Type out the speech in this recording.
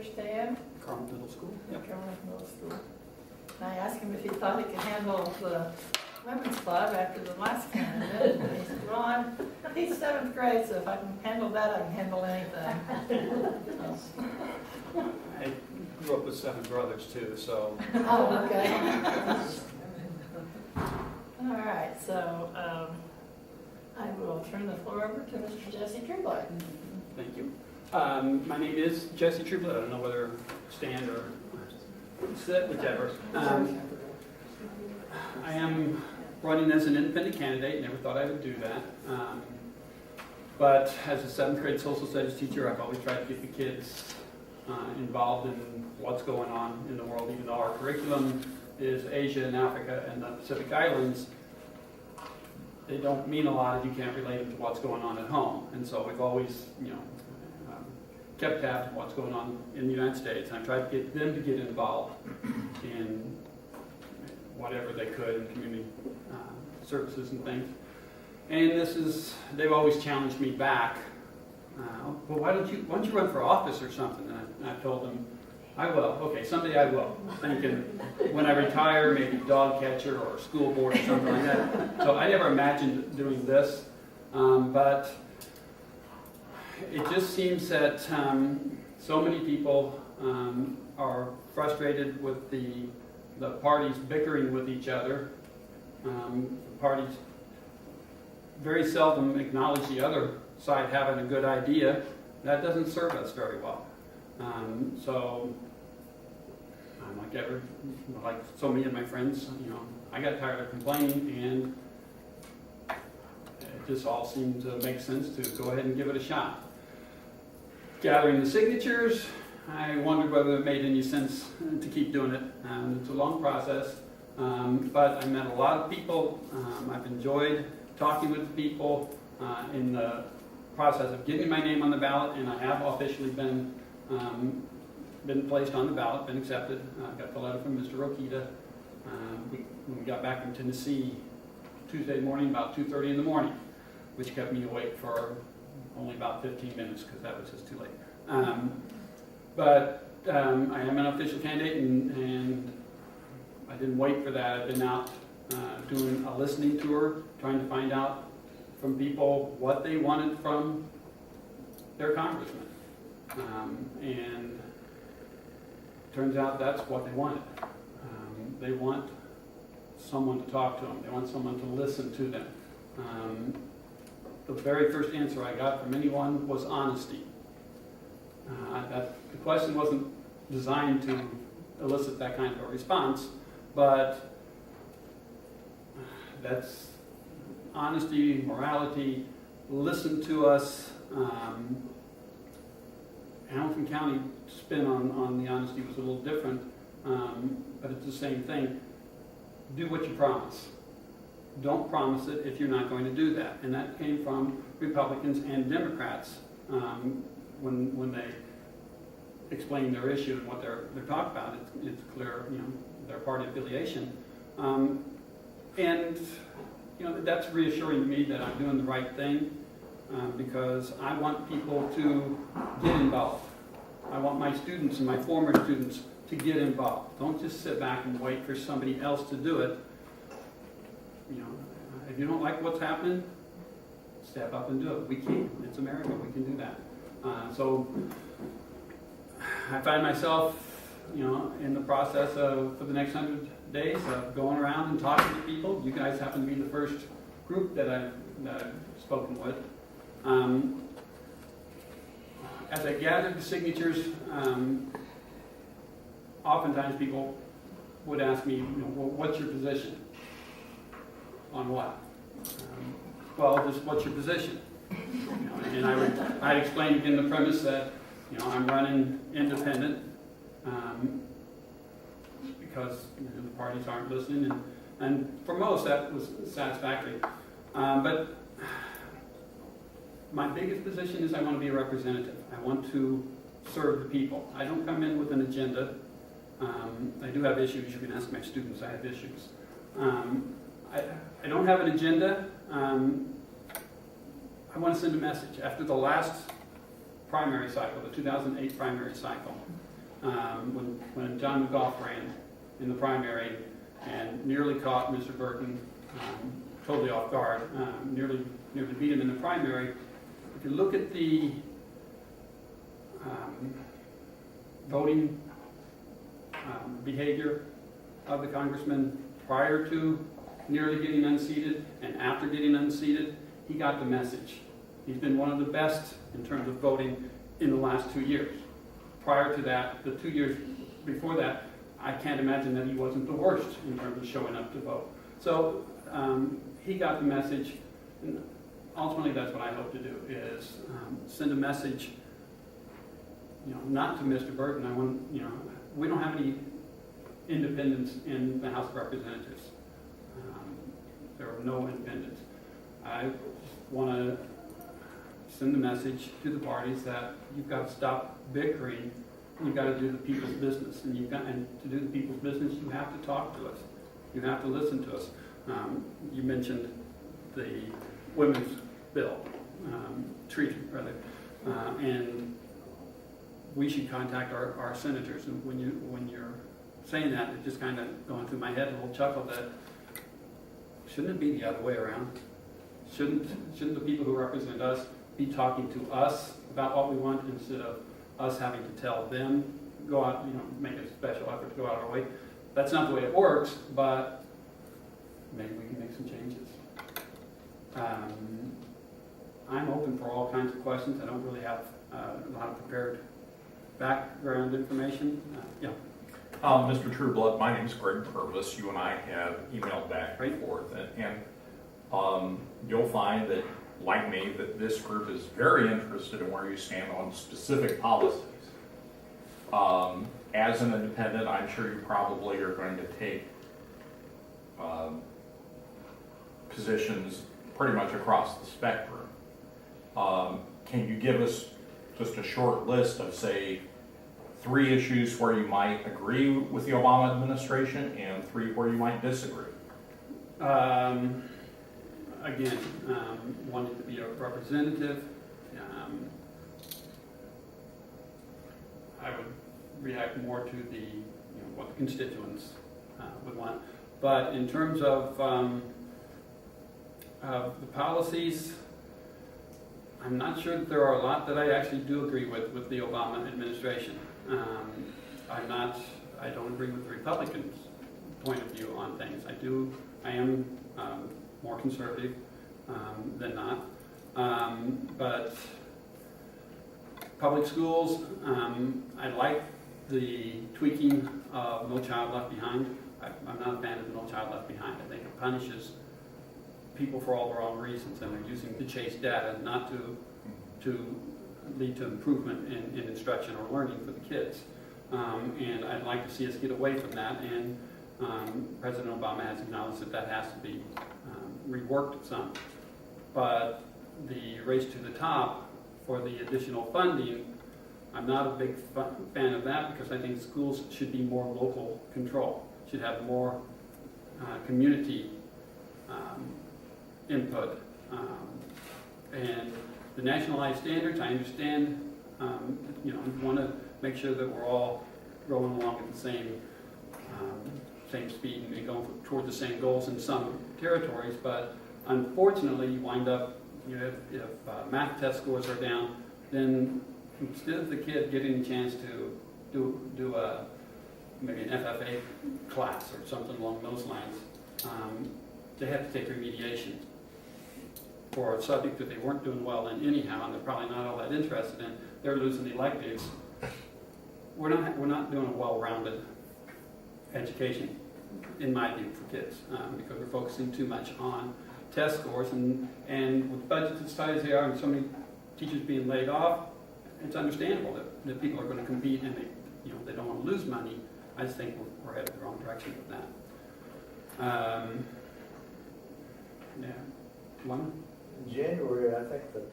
understand? Carmel Middle School. Yep. Carmel Middle School. And I asked him if he thought he could handle the women's club after the last candidate. And he said, well, he's 7th grade, so if I can handle that, I can handle anything. I grew up with 7 brothers too, so. Oh, okay. All right, so I will turn the floor over to Mr. Jesse Trueblood. Thank you. My name is Jesse Trueblood. I don't know whether stand or sit, whichever. I am running as an independent candidate. Never thought I would do that. But as a 7th grade social studies teacher, I've always tried to get the kids involved in what's going on in the world, even though our curriculum is Asia and Africa and the Pacific Islands. They don't mean a lot if you can't relate them to what's going on at home. And so we've always, kept tabs on what's going on in the United States. And I tried to get them to get involved in whatever they could in community services and things. And they've always challenged me back. Well, why don't you run for office or something? And I told them, I will. Okay, someday I will. Thinking when I retire, maybe dog catcher or school board or something like that. So I never imagined doing this, but it just seems that so many people are frustrated with the parties bickering with each other. Parties very seldom acknowledge the other side having a good idea. That doesn't serve us very well. So, like so many of my friends, I got tired of complaining, and it just all seemed to make sense to go ahead and give it a shot. Gathering the signatures, I wondered whether it made any sense to keep doing it. It's a long process, but I met a lot of people. I've enjoyed talking with people in the process of getting my name on the ballot, and I have officially been placed on the ballot, been accepted. I got the letter from Mr. Rokita when we got back from Tennessee Tuesday morning, about 2:30 in the morning, which kept me awake for only about 15 minutes because that was just too late. But I am an official candidate, and I didn't wait for that. I've been out doing a listening tour, trying to find out from people what they wanted from their congressman. And turns out that's what they wanted. They want someone to talk to them. They want someone to listen to them. The very first answer I got from anyone was honesty. The question wasn't designed to elicit that kind of a response, but that's honesty, morality, listen to us. Hamilton County spin on the honesty was a little different, but it's the same thing. Do what you promise. Don't promise it if you're not going to do that. And that came from Republicans and Democrats when they explain their issue and what they're talking about. It's clear, their party affiliation, and that's reassuring to me that I'm doing the right thing because I want people to get involved. I want my students and my former students to get involved. Don't just sit back and wait for somebody else to do it. If you don't like what's happening, step up and do it. We can. It's America. We can do that. So I find myself, in the process for the next 100 days of going around and talking to people. You guys happen to be the first group that I've spoken with. As I gathered the signatures, oftentimes people would ask me, well, what's your position? On what? Well, just what's your position? And I'd explain again the premise that I'm running independent because the parties aren't listening, and for most that was satisfactory. But my biggest position is I want to be a representative. I want to serve the people. I don't come in with an agenda. I do have issues. You can ask my students. I have issues. I don't have an agenda. I want to send a message. After the last primary cycle, the 2008 primary cycle, when John McGough ran in the primary and nearly caught Mr. Burton totally off guard, nearly beat him in the primary. If you look at the voting behavior of the congressman prior to nearly getting unseated and after getting unseated, he got the message. He's been one of the best in terms of voting in the last 2 years. Prior to that, the 2 years before that, I can't imagine that he wasn't the worst in terms of showing up to vote. So he got the message, and ultimately that's what I hope to do, is send a message, not to Mr. Burton. I want, we don't have any independents in the House of Representatives. There are no independents. I want to send the message to the parties that you've got to stop bickering. You've got to do the people's business, and to do the people's business, you have to talk to us. You have to listen to us. You mentioned the women's bill, treaty rather, and we should contact our senators. And when you're saying that, it's just kind of going through my head a little chuckle that shouldn't it be the other way around? Shouldn't the people who represent us be talking to us about what we want instead of us having to tell them, go out, make a special effort to go out our way? That's not the way it works, but maybe we can make some changes. I'm open for all kinds of questions. I don't really have a lot of prepared background information. Yeah. Mr. Trueblood, my name's Greg Purvis. You and I have emailed back and forth, and you'll find that, like me, that this group is very interested in where you stand on specific policies. As an independent, I'm sure you probably are going to take positions pretty much across the spectrum. Can you give us just a short list of, say, 3 issues where you might agree with the Obama administration and 3 where you might disagree? Again, wanting to be a representative, I would react more to the what the constituents would want. But in terms of the policies, I'm not sure that there are a lot that I actually do agree with the Obama administration. I don't agree with the Republicans' point of view on things. I am more conservative than not. But public schools, I like the tweaking of No Child Left Behind. I'm not a fan of the No Child Left Behind. I think it punishes people for all the wrong reasons, and they're using to chase data, not to lead to improvement in instruction or learning for the kids. And I'd like to see us get away from that, and President Obama has acknowledged that has to be reworked some. But the race to the top for the additional funding, I'm not a big fan of that, because I think schools should be more local control, should have more community input. And the nationalized standards, I understand, we want to make sure that we're all going along at the same speed and going toward the same goals in some territories, but unfortunately you wind up, if math test scores are down, then instead of the kid getting a chance to do maybe an FFA class or something along those lines, they have to take remediation for a subject that they weren't doing well in anyhow, and they're probably not all that interested in. They're losing electives. We're not doing a well-rounded education, in my view, for kids, because we're focusing too much on test scores, and with budgets as tight as they are and so many teachers being laid off, it's understandable that people are going to compete, and they don't want to lose money. I just think we're headed the wrong direction with that. One? In January, I think the